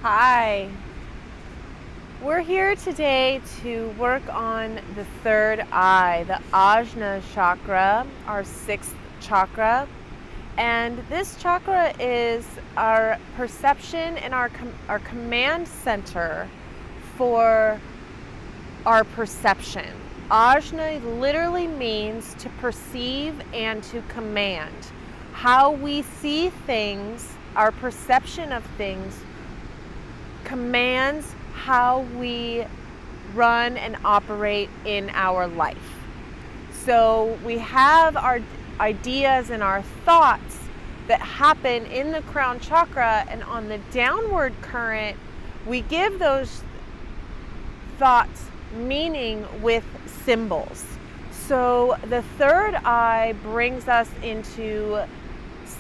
Hi. We're here today to work on the third eye, the Ajna chakra, our sixth chakra. And this chakra is our perception and our command center for our perception. Ajna literally means to perceive and to command. How we see things, our perception of things, commands how we run and operate in our life. So we have our ideas and our thoughts that happen in the crown chakra, and on the downward current, we give those thoughts meaning with symbols. So the third eye brings us into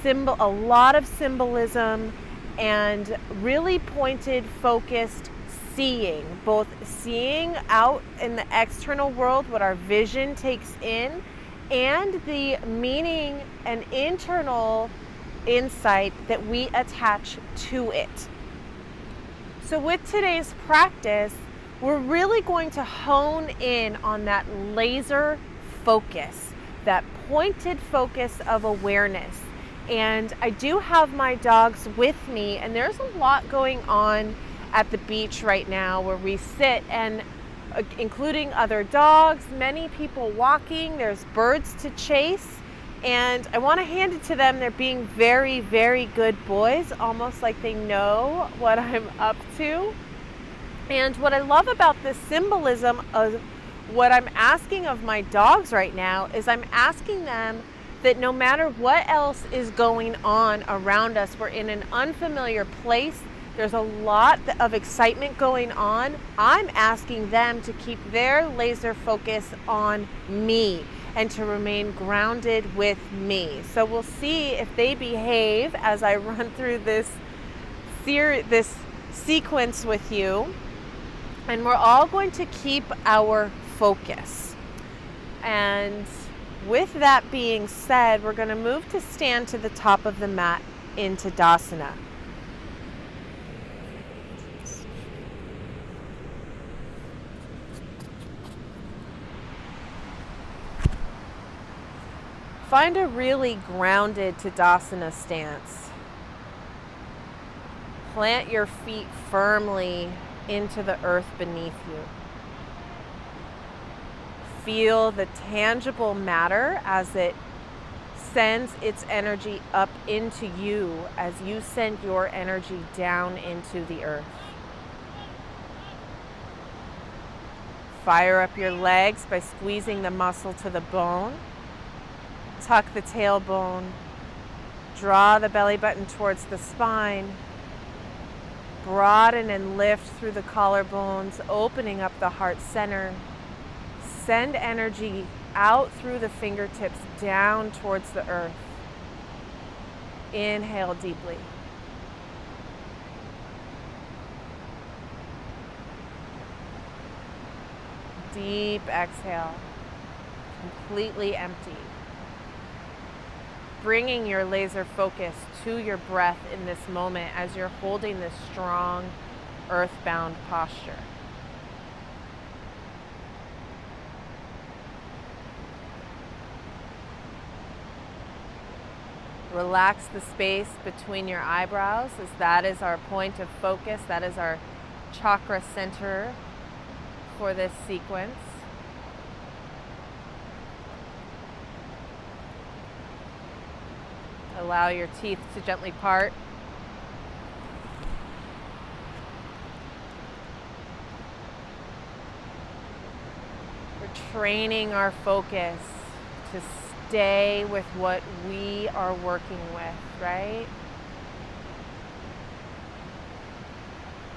a lot of symbolism and really pointed, focused seeing, both seeing out in the external world what our vision takes in, and the meaning and internal insight that we attach to it. So with today's practice, we're really going to hone in on that laser focus, that pointed focus of awareness. And I do have my dogs with me, and there's a lot going on at the beach right now where we sit, and including other dogs, many people walking, there's birds to chase, and I want to hand it to them. They're being very, very good boys, almost like they know what I'm up to. And what I love about this symbolism of what I'm asking of my dogs right now is I'm asking them that no matter what else is going on around us, we're in an unfamiliar place, there's a lot of excitement going on, I'm asking them to keep their laser focus on me and to remain grounded with me. So we'll see if they behave as I run through this sequence with you. And we're all going to keep our focus. And with that being said, we're going to move to stand to the top of the mat into Tadasana. Find a really grounded Tadasana stance. Plant your feet firmly into the earth beneath you. Feel the tangible matter as it sends its energy up into you as you send your energy down into the earth. Fire up your legs by squeezing the muscle to the bone. Tuck the tailbone. Draw the belly button towards the spine. Broaden and lift through the collarbones, opening up the heart center. Send energy out through the fingertips down towards the earth. Inhale deeply. Deep exhale. Completely empty. Bringing your laser focus to your breath in this moment as you're holding this strong earthbound posture. Relax the space between your eyebrows, as that is our point of focus, that is our chakra center for this sequence. Allow your teeth to gently part. We're training our focus to stay with what we are working with, right?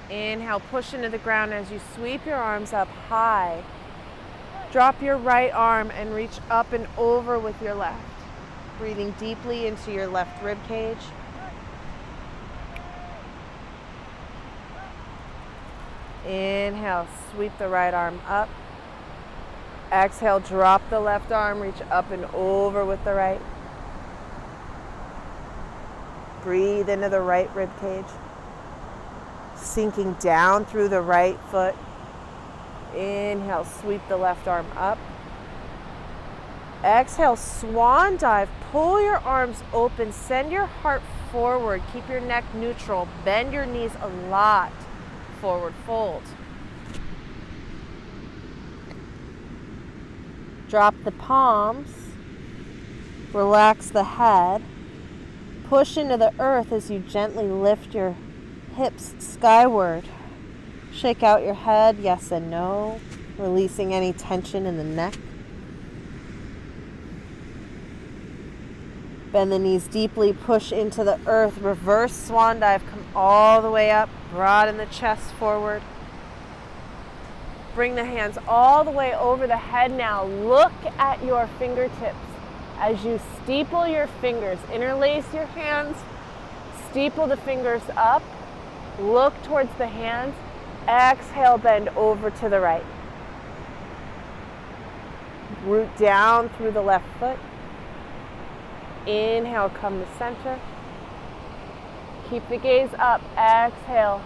Inhale, push into the ground as you sweep your arms up high. Drop your right arm and reach up and over with your left. Breathing deeply into your left rib cage. Inhale, sweep the right arm up. Exhale, drop the left arm, reach up and over with the right. Breathe into the right rib cage. Sinking down through the right foot. Inhale, sweep the left arm up. Exhale, swan dive. Pull your arms open. Send your heart forward. Keep your neck neutral. Bend your knees a lot. Forward fold. Drop the palms. Relax the head. Push into the earth as you gently lift your hips skyward. Shake out your head, yes and no, releasing any tension in the neck. Bend the knees deeply, push into the earth, reverse swan dive, come all the way up, broaden the chest forward. Bring the hands all the way over the head now. Look at your fingertips as you steeple your fingers. Interlace your hands, steeple the fingers up, look towards the hands. Exhale, bend over to the right. Root down through the left foot. Inhale, come to center. Keep the gaze up. Exhale.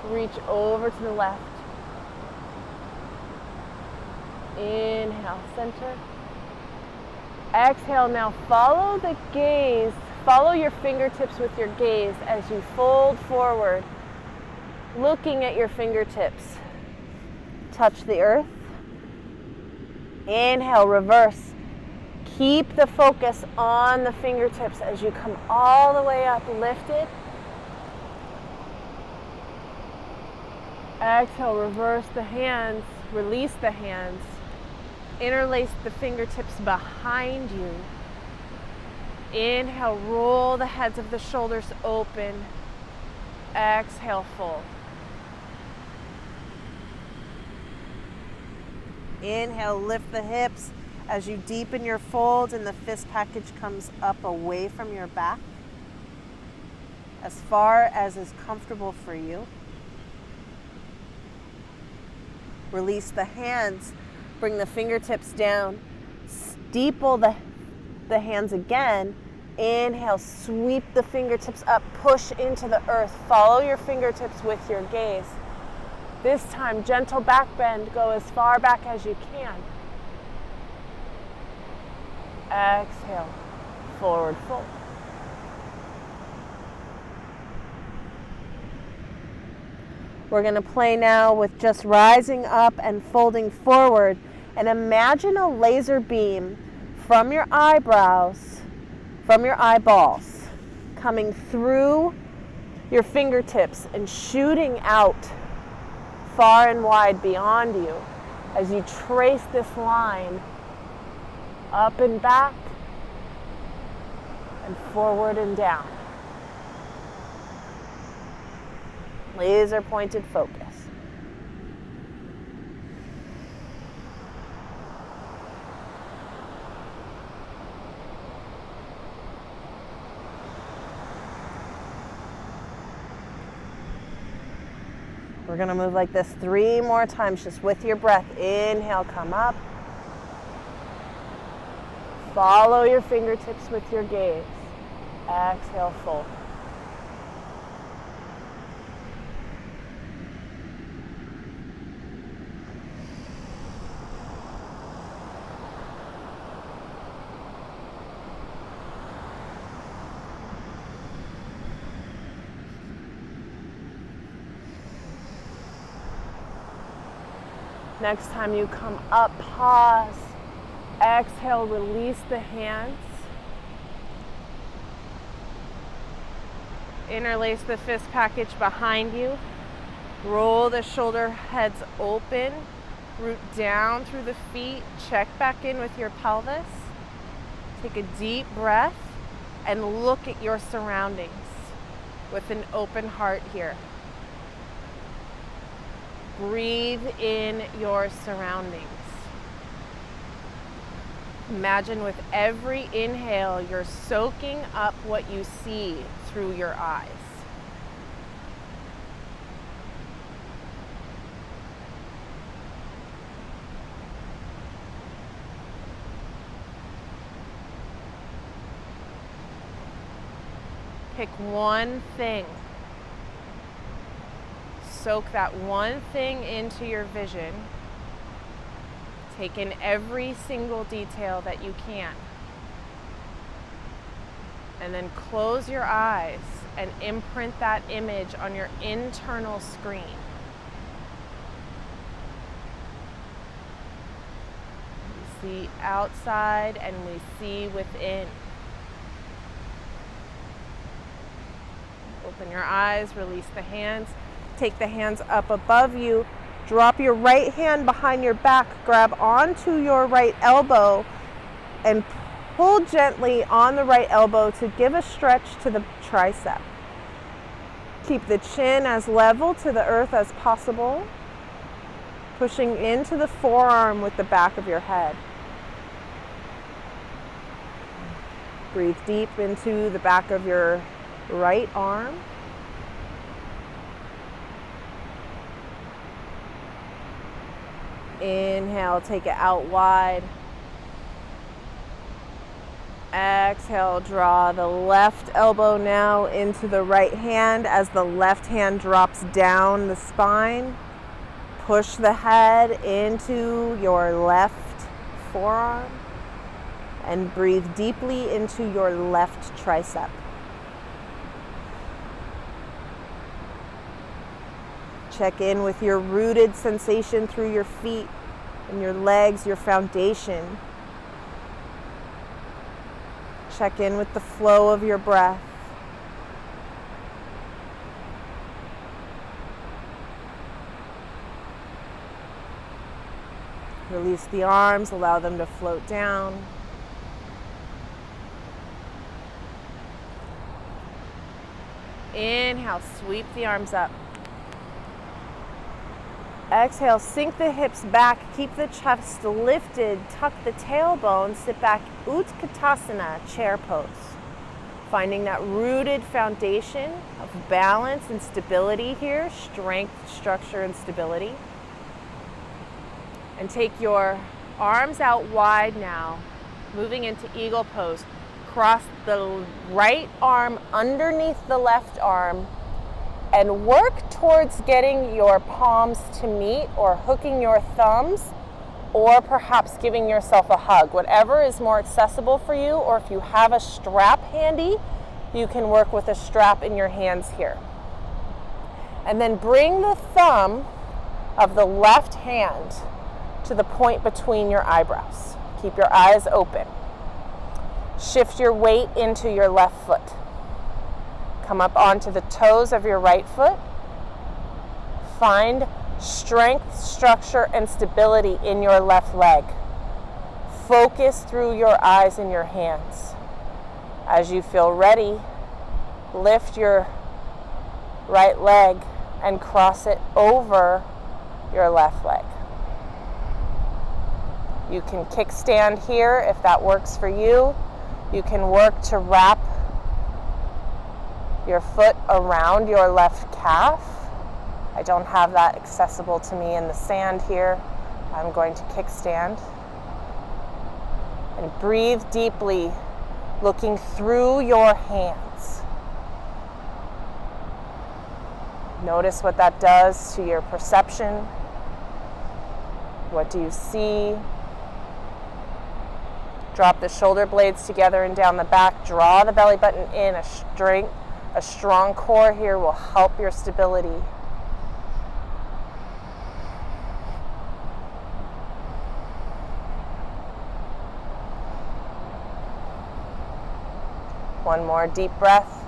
Reach over to the left. Inhale, center. Exhale, now follow the gaze. Follow your fingertips with your gaze as you fold forward. Looking at your fingertips. Touch the earth. Inhale, reverse. Keep the focus on the fingertips as you come all the way up, lifted. Exhale, reverse the hands, release the hands. Interlace the fingertips behind you. Inhale, roll the heads of the shoulders open. Exhale, fold. Inhale, lift the hips as you deepen your fold and the fist package comes up away from your back as far as is comfortable for you. Release the hands, bring the fingertips down, steeple the hands again. Inhale, sweep the fingertips up, push into the earth. Follow your fingertips with your gaze. This time, gentle back bend, go as far back as you can. Exhale, forward fold. We're going to play now with just rising up and folding forward. And imagine a laser beam from your eyebrows, from your eyeballs, coming through your fingertips and shooting out far and wide beyond you as you trace this line up and back and forward and down. Laser pointed focus. We're going to move like this 3 more times, just with your breath. Inhale, come up. Follow your fingertips with your gaze. Exhale, fold. Next time you come up, pause. Exhale, release the hands. Interlace the fist package behind you. Roll the shoulder heads open. Root down through the feet. Check back in with your pelvis. Take a deep breath and look at your surroundings with an open heart here. Breathe in your surroundings. Imagine with every inhale, you're soaking up what you see through your eyes. Pick one thing soak that one thing into your vision. Take in every single detail that you can. And then close your eyes and imprint that image on your internal screen. We see outside and we see within. Open your eyes, release the hands. Take the hands up above you. Drop your right hand behind your back. Grab onto your right elbow and pull gently on the right elbow to give a stretch to the tricep. Keep the chin as level to the earth as possible, pushing into the forearm with the back of your head. Breathe deep into the back of your right arm. Inhale, take it out wide. Exhale, draw the left elbow now into the right hand as the left hand drops down the spine. Push the head into your left forearm and breathe deeply into your left tricep. Check in with your rooted sensation through your feet and your legs, your foundation. Check in with the flow of your breath. Release the arms, allow them to float down. Inhale, sweep the arms up. Exhale, sink the hips back, keep the chest lifted, tuck the tailbone, sit back, Utkatasana, chair pose. Finding that rooted foundation of balance and stability here, strength, structure, and stability. And take your arms out wide now, moving into eagle pose. Cross the right arm underneath the left arm and work towards getting your palms to meet or hooking your thumbs or perhaps giving yourself a hug. Whatever is more accessible for you, or if you have a strap handy, you can work with a strap in your hands here. And then bring the thumb of the left hand to the point between your eyebrows. Keep your eyes open. Shift your weight into your left foot. Come up onto the toes of your right foot. Find strength, structure, and stability in your left leg. Focus through your eyes and your hands. As you feel ready, lift your right leg and cross it over your left leg. You can kickstand here if that works for you. You can work to wrap your foot around your left calf. I don't have that accessible to me in the sand here. I'm going to kickstand. And breathe deeply, looking through your hands. Notice what that does to your perception. What do you see? Drop the shoulder blades together and down the back. Draw the belly button in. A strong core here will help your stability. One more deep breath.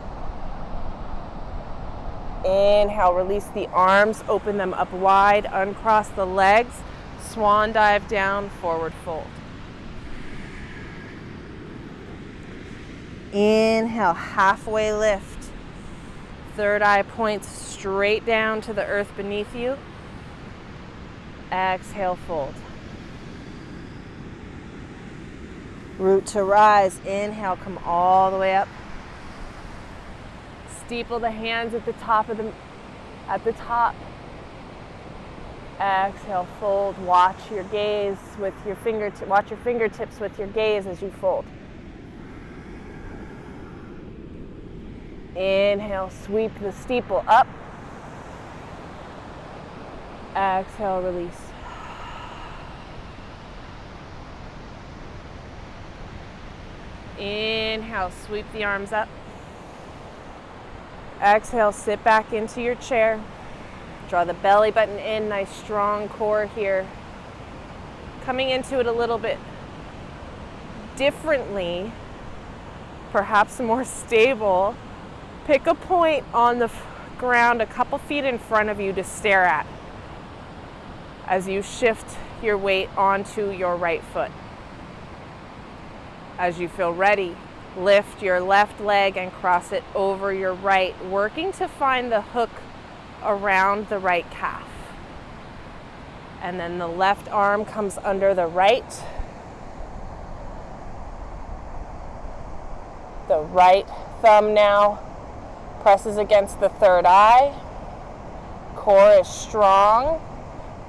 Inhale, release the arms, open them up wide, uncross the legs, swan dive down, forward fold. Inhale, halfway lift. Third eye points straight down to the earth beneath you. Exhale, fold. Root to rise. Inhale, come all the way up. Steeple the hands at the top. Exhale, fold. Watch your gaze with your fingertips. Watch your fingertips with your gaze as you fold. Inhale, sweep the steeple up. Exhale, release. Inhale, sweep the arms up. Exhale, sit back into your chair. Draw the belly button in, nice strong core here. Coming into it a little bit differently, perhaps more stable. Pick a point on the ground a couple feet in front of you to stare at as you shift your weight onto your right foot. As you feel ready, lift your left leg and cross it over your right, working to find the hook around the right calf. And then the left arm comes under the right. The right thumb now presses against the third eye. Core is strong.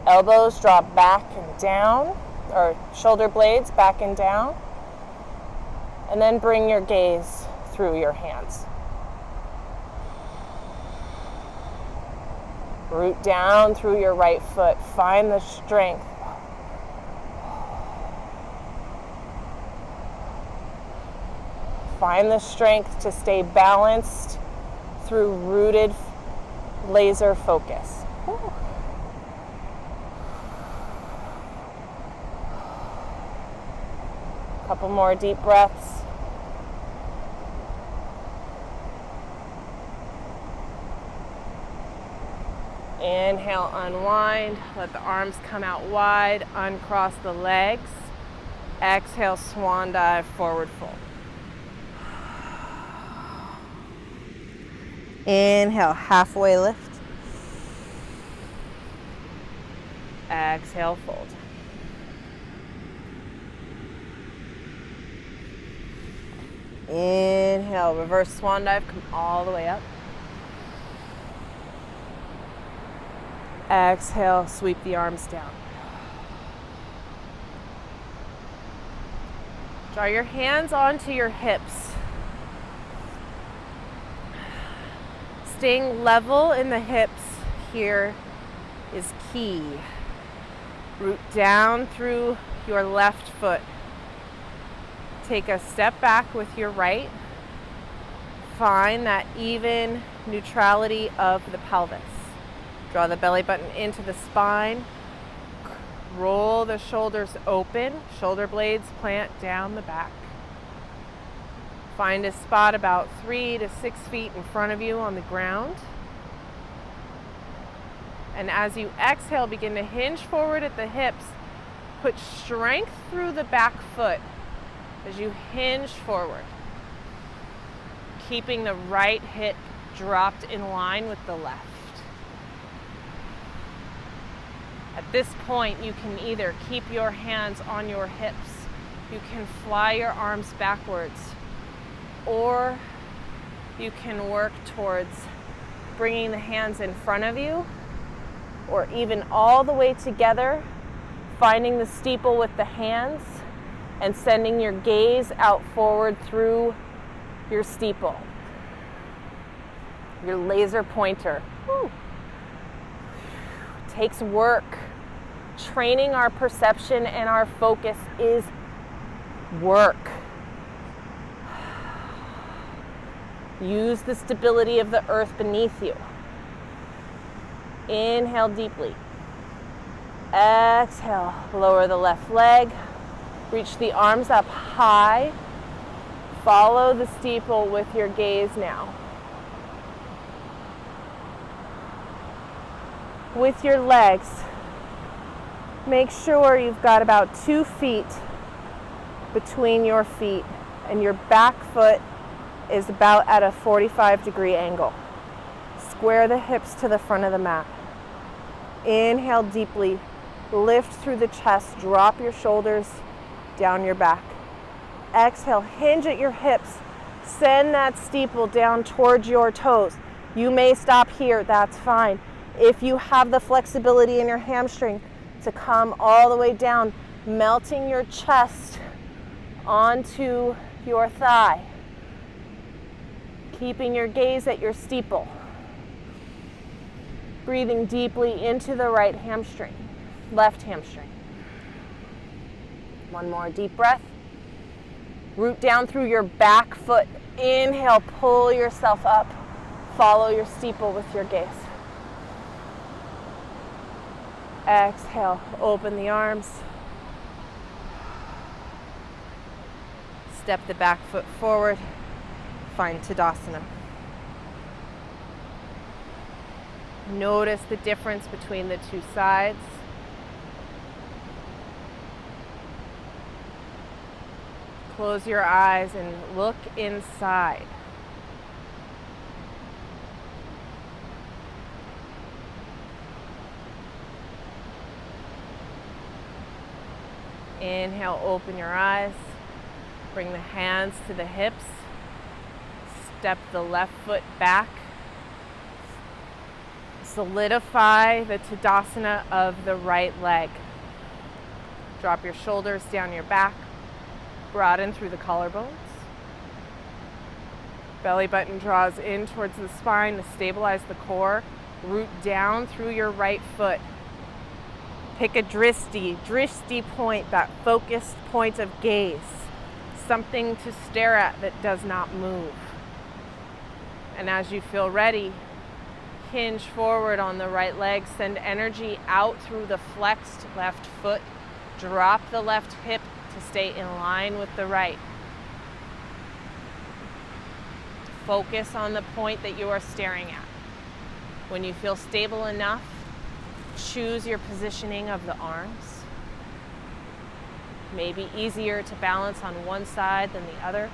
Elbows drop back and down, or shoulder blades back and down. And then bring your gaze through your hands. Root down through your right foot. Find the strength. Find the strength to stay balanced through rooted laser focus. Couple more deep breaths. Inhale, unwind. Let the arms come out wide. Uncross the legs. Exhale, swan dive, forward fold. Inhale, halfway lift. Exhale, fold. Inhale, reverse swan dive, come all the way up. Exhale, sweep the arms down. Draw your hands onto your hips. Staying level in the hips here is key. Root down through your left foot. Take a step back with your right. Find that even neutrality of the pelvis. Draw the belly button into the spine. Roll the shoulders open. Shoulder blades plant down the back. Find a spot about 3 to 6 feet in front of you on the ground. And as you exhale, begin to hinge forward at the hips. Put strength through the back foot as you hinge forward. Keeping the right hip dropped in line with the left. At this point, you can either keep your hands on your hips, you can fly your arms backwards, or you can work towards bringing the hands in front of you, or even all the way together, finding the steeple with the hands and sending your gaze out forward through your steeple, your laser pointer. Woo. Takes work. Training our perception and our focus is work. Use the stability of the earth beneath you. Inhale deeply. Exhale, lower the left leg. Reach the arms up high. Follow the steeple with your gaze now. With your legs, make sure you've got about 2 feet between your feet and your back foot is about at a 45-degree angle. Square the hips to the front of the mat. Inhale deeply, lift through the chest, drop your shoulders down your back. Exhale, hinge at your hips, send that steeple down towards your toes. You may stop here, that's fine. If you have the flexibility in your hamstring to come all the way down, melting your chest onto your thigh, keeping your gaze at your steeple. Breathing deeply into the right hamstring, left hamstring. One more deep breath. Root down through your back foot. Inhale, pull yourself up. Follow your steeple with your gaze. Exhale, open the arms. Step the back foot forward. Find Tadasana. Notice the difference between the two sides. Close your eyes and look inside. Inhale, open your eyes. Bring the hands to the hips. Step the left foot back. Solidify the Tadasana of the right leg. Drop your shoulders down your back. Broaden through the collarbones. Belly button draws in towards the spine to stabilize the core. Root down through your right foot. Pick a drishti point, that focused point of gaze. Something to stare at that does not move. And as you feel ready, hinge forward on the right leg. Send energy out through the flexed left foot. Drop the left hip to stay in line with the right. Focus on the point that you are staring at. When you feel stable enough, choose your positioning of the arms. Maybe easier to balance on one side than the other.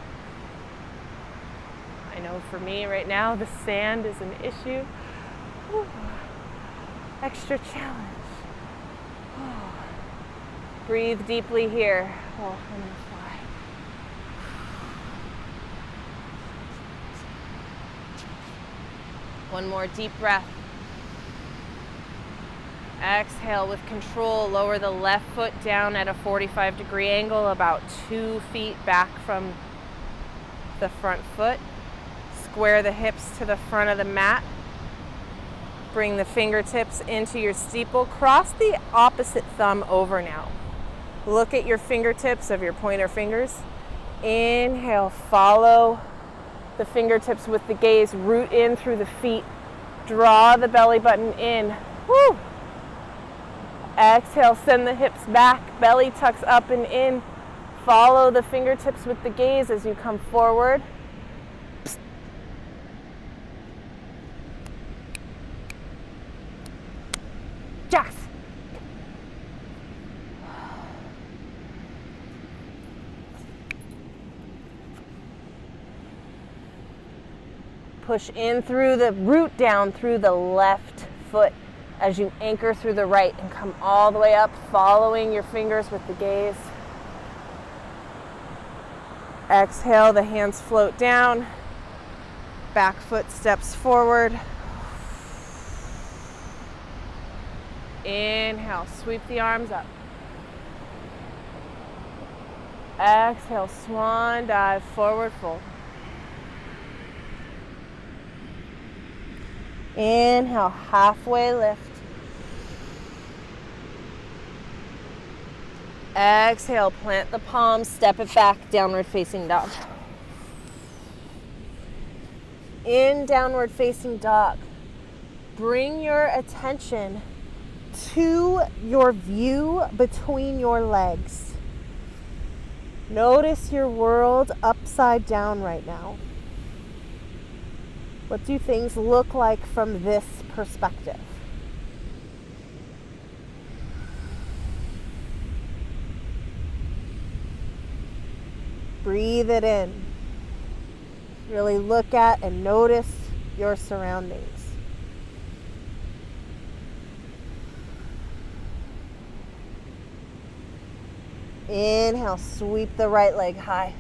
I know for me right now, the sand is an issue. Ooh. Extra challenge. Oh. Breathe deeply here. Oh, I'm gonna fly. One more deep breath. Exhale with control. Lower the left foot down at a 45-degree angle, about 2 feet back from the front foot. Square the hips to the front of the mat. Bring the fingertips into your steeple. Cross the opposite thumb over now. Look at your fingertips of your pointer fingers. Inhale, follow the fingertips with the gaze. Root in through the feet. Draw the belly button in. Woo! Exhale, send the hips back. Belly tucks up and in. Follow the fingertips with the gaze as you come forward. Yes. Push in through the root down through the left foot as you anchor through the right and come all the way up, following your fingers with the gaze. Exhale, the hands float down. Back foot steps forward. Inhale, sweep the arms up. Exhale, swan dive, forward fold. Inhale, halfway lift. Exhale, plant the palms, step it back, downward facing dog. In downward facing dog, bring your attention to your view between your legs. Notice your world upside down right now. What do things look like from this perspective? Breathe it in. Really look at and notice your surroundings. Inhale, sweep the right leg high.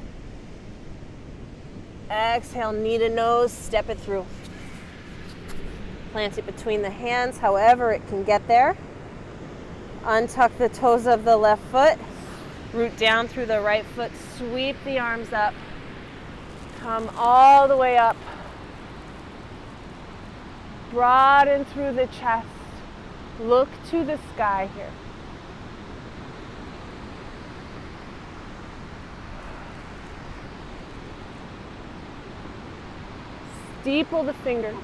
Exhale, knee to nose, step it through. Plant it between the hands, however it can get there. Untuck the toes of the left foot. Root down through the right foot, sweep the arms up. Come all the way up. Broaden through the chest. Look to the sky here. Steeple the fingers.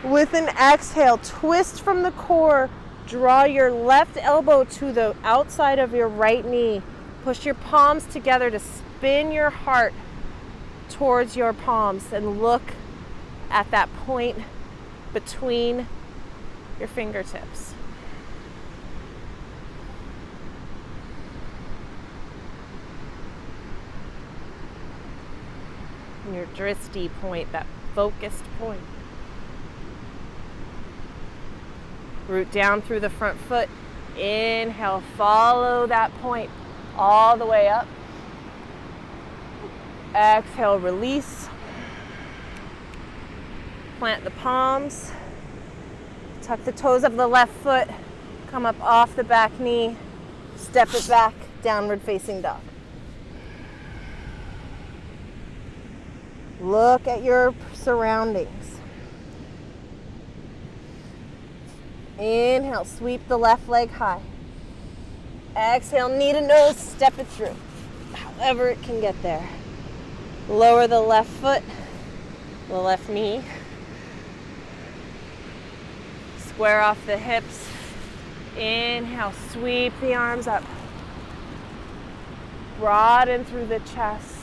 With an exhale, twist from the core. Draw your left elbow to the outside of your right knee. Push your palms together to spin your heart towards your palms and look at that point between your fingertips. And your drishti point, that focused point. Root down through the front foot. Inhale, follow that point all the way up. Exhale, release. Plant the palms. Tuck the toes of the left foot. Come up off the back knee. Step it back, downward facing dog. Look at your surroundings. Inhale, sweep the left leg high. Exhale, knee to nose, step it through. However it can get there. Lower the left foot, the left knee. Square off the hips. Inhale, sweep the arms up. Broaden through the chest.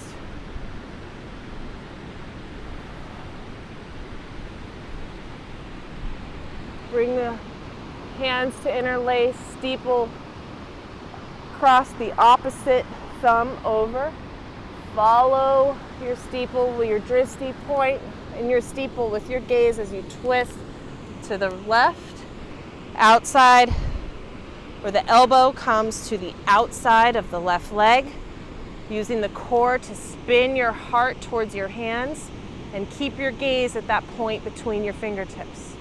Bring the hands to interlace, steeple, cross the opposite thumb over. Follow your steeple with your drishti point and your steeple with your gaze as you twist to the left, outside, where the elbow comes to the outside of the left leg, using the core to spin your heart towards your hands and keep your gaze at that point between your fingertips.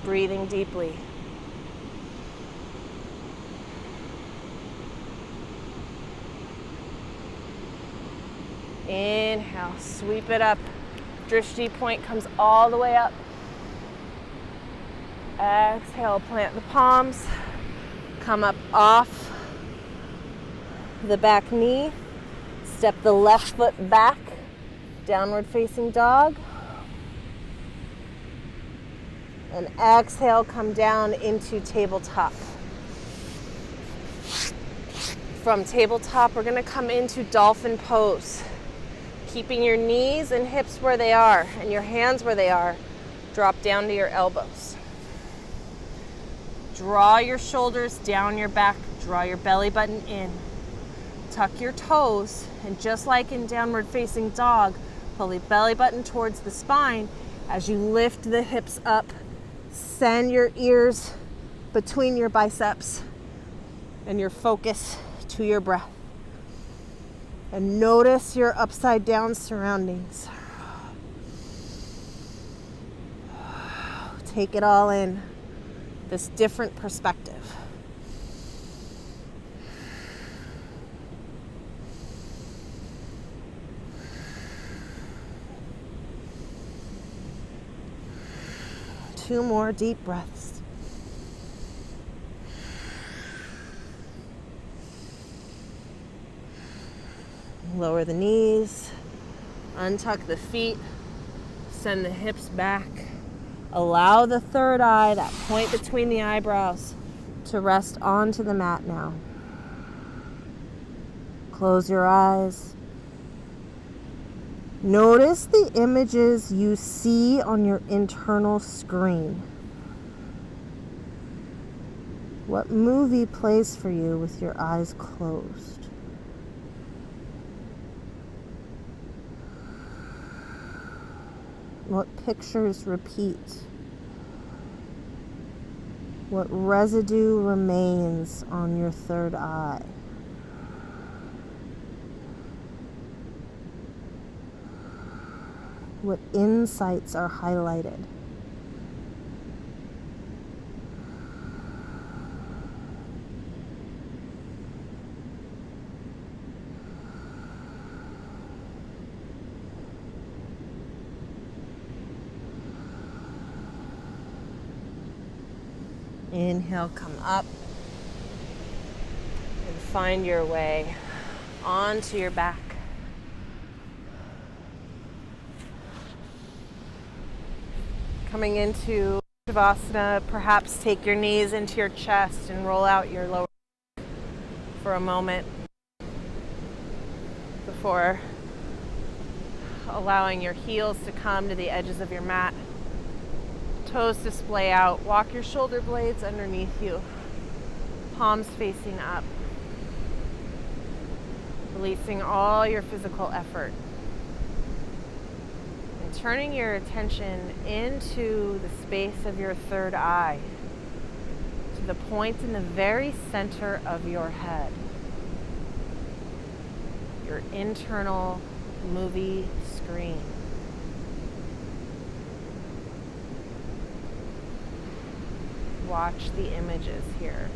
Breathing deeply. Inhale, sweep it up. Drishti point comes all the way up. Exhale, plant the palms. Come up off the back knee. Step the left foot back. Downward facing dog. And exhale, come down into tabletop. From tabletop, we're gonna come into dolphin pose. Keeping your knees and hips where they are and your hands where they are. Drop down to your elbows. Draw your shoulders down your back. Draw your belly button in. Tuck your toes, and just like in downward facing dog, pull the belly button towards the spine as you lift the hips up. Send your ears between your biceps and your focus to your breath. And notice your upside down surroundings. Take it all in, this different perspective. Two more deep breaths. Lower the knees, untuck the feet, send the hips back. Allow the third eye, that point between the eyebrows, to rest onto the mat now. Close your eyes. Notice the images you see on your internal screen. What movie plays for you with your eyes closed? What pictures repeat? What residue remains on your third eye? What insights are highlighted? Inhale, come up and find your way onto your back. Coming into Shavasana, perhaps take your knees into your chest and roll out your lower back for a moment before allowing your heels to come to the edges of your mat. Toes to splay out. Walk your shoulder blades underneath you. Palms facing up. Releasing all your physical effort. And turning your attention into the space of your third eye, to the point in the very center of your head. Your internal movie screen. Watch the images here.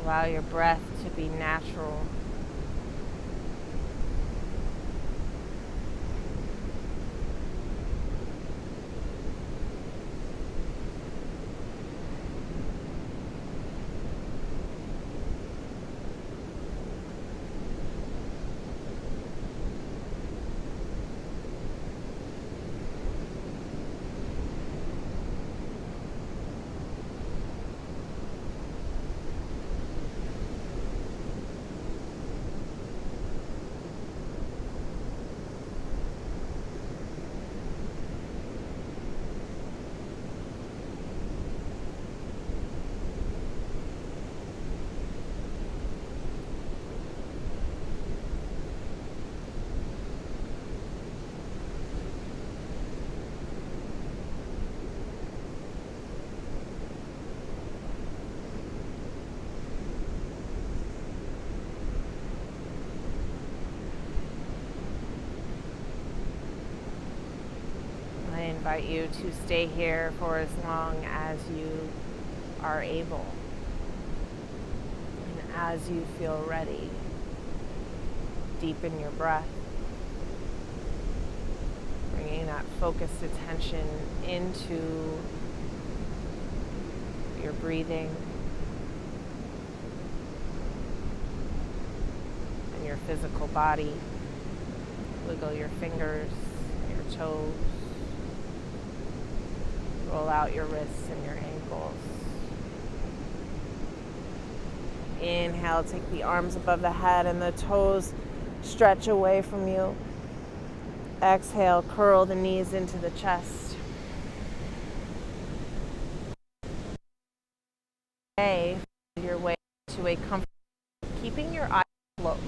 Allow your breath to be natural. I invite you to stay here for as long as you are able and as you feel ready. Deepen your breath, bringing that focused attention into your breathing and your physical body. Wiggle your fingers, your toes. Roll out your wrists and your ankles. Inhale, take the arms above the head and the toes stretch away from you. Exhale, curl the knees into the chest. Find your way to a comfortable, keeping your eyes closed.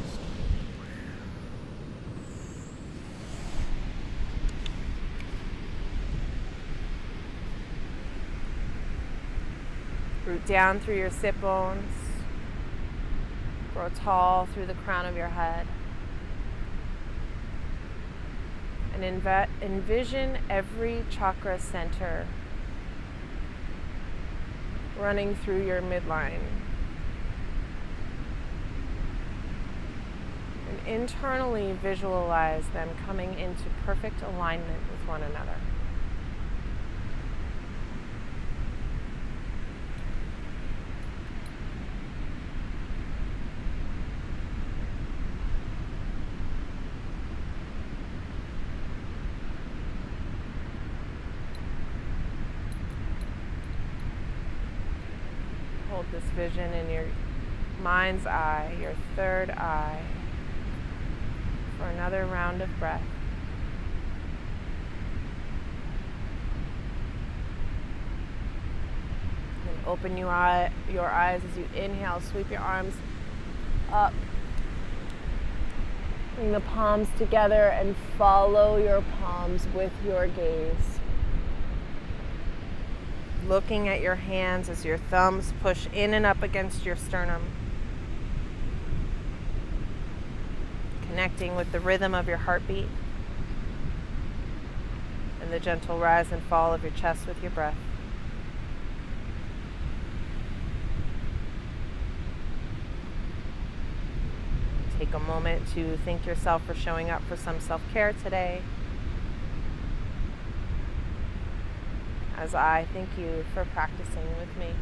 Root down through your sit bones. Grow tall through the crown of your head. And envision every chakra center running through your midline. And internally visualize them coming into perfect alignment with one another. Hold this vision in your mind's eye, your third eye, for another round of breath. And open your eyes as you inhale. Sweep your arms up. Bring the palms together and follow your palms with your gaze. Looking at your hands as your thumbs push in and up against your sternum. Connecting with the rhythm of your heartbeat. and the gentle rise and fall of your chest with your breath. Take a moment to thank yourself for showing up for some self-care today, as I thank you for practicing with me.